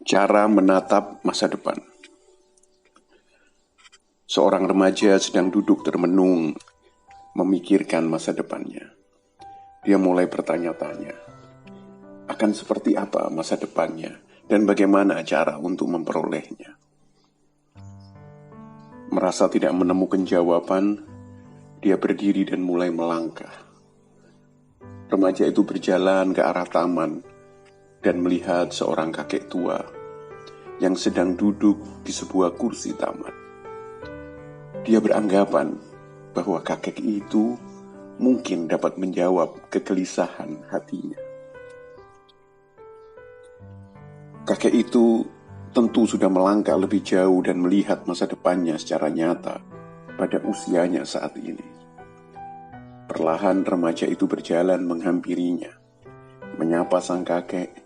Cara menatap masa depan. Seorang remaja sedang duduk termenung, memikirkan masa depannya. Dia mulai bertanya-tanya, akan seperti apa masa depannya dan bagaimana cara untuk memperolehnya. Merasa tidak menemukan jawaban, dia berdiri dan mulai melangkah. Remaja itu berjalan ke arah taman dan melihat seorang kakek tua yang sedang duduk di sebuah kursi taman. Dia beranggapan bahwa kakek itu mungkin dapat menjawab kegelisahan hatinya. Kakek itu tentu sudah melangkah lebih jauh dan melihat masa depannya secara nyata pada usianya saat ini. Perlahan remaja itu berjalan menghampirinya, menyapa sang kakek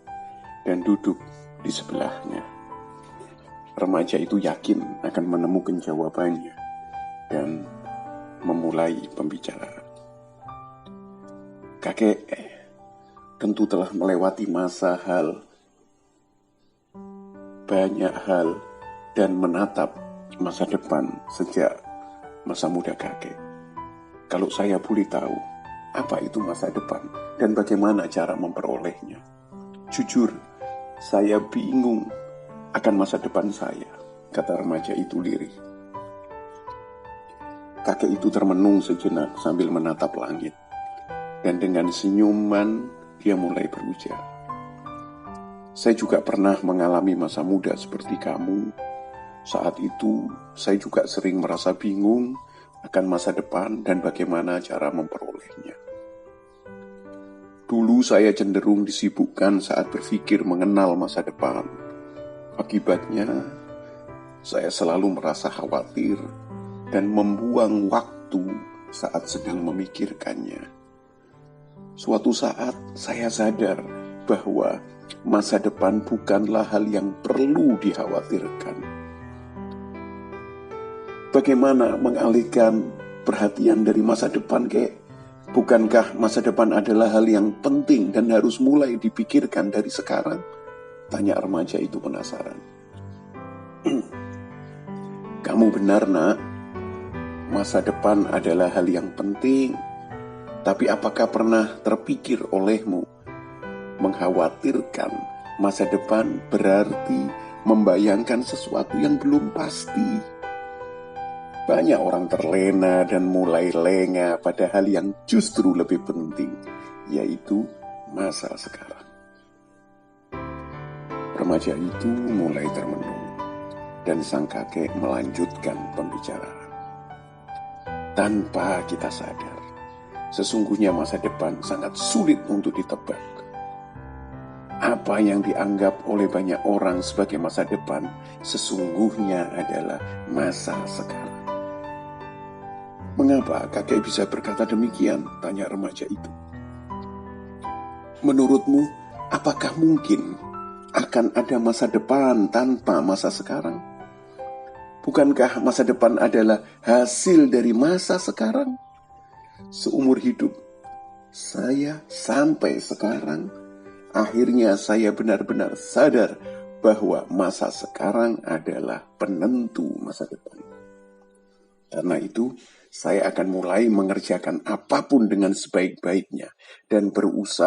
dan duduk di sebelahnya. Remaja itu yakin akan menemukan jawabannya dan memulai pembicaraan. Kakek tentu telah melewati banyak hal dan menatap masa depan sejak masa muda kakek. Kalau saya boleh tahu, apa itu masa depan dan bagaimana cara memperolehnya? Jujur, saya bingung akan masa depan saya, kata remaja itu lirih. Kakek itu termenung sejenak sambil menatap langit, dan dengan senyuman dia mulai berujar. Saya juga pernah mengalami masa muda seperti kamu. Saat itu, saya juga sering merasa bingung akan masa depan dan bagaimana cara memperolehnya. Dulu saya cenderung disibukkan saat berpikir mengenal masa depan. Akibatnya, saya selalu merasa khawatir dan membuang waktu saat sedang memikirkannya. Suatu saat saya sadar bahwa masa depan bukanlah hal yang perlu dikhawatirkan. Bagaimana mengalihkan perhatian dari masa depan, kek? Bukankah masa depan adalah hal yang penting dan harus mulai dipikirkan dari sekarang? Tanya remaja itu penasaran. Kamu benar, nak. Masa depan adalah hal yang penting. Tapi apakah pernah terpikir olehmu? Mengkhawatirkan masa depan berarti membayangkan sesuatu yang belum pasti. Banyak orang terlena dan mulai lengah pada hal yang justru lebih penting, yaitu masa sekarang. Remaja itu mulai termenung, dan sang kakek melanjutkan pembicaraan. Tanpa kita sadar, sesungguhnya masa depan sangat sulit untuk ditebak. Apa yang dianggap oleh banyak orang sebagai masa depan, sesungguhnya adalah masa sekarang. Mengapa kakek bisa berkata demikian? Tanya remaja itu. Menurutmu, apakah mungkin akan ada masa depan tanpa masa sekarang? Bukankah masa depan adalah hasil dari masa sekarang? Seumur hidup saya sampai sekarang, akhirnya saya benar-benar sadar bahwa masa sekarang adalah penentu masa depan. Karena itu, saya akan mulai mengerjakan apapun dengan sebaik-baiknya dan berusaha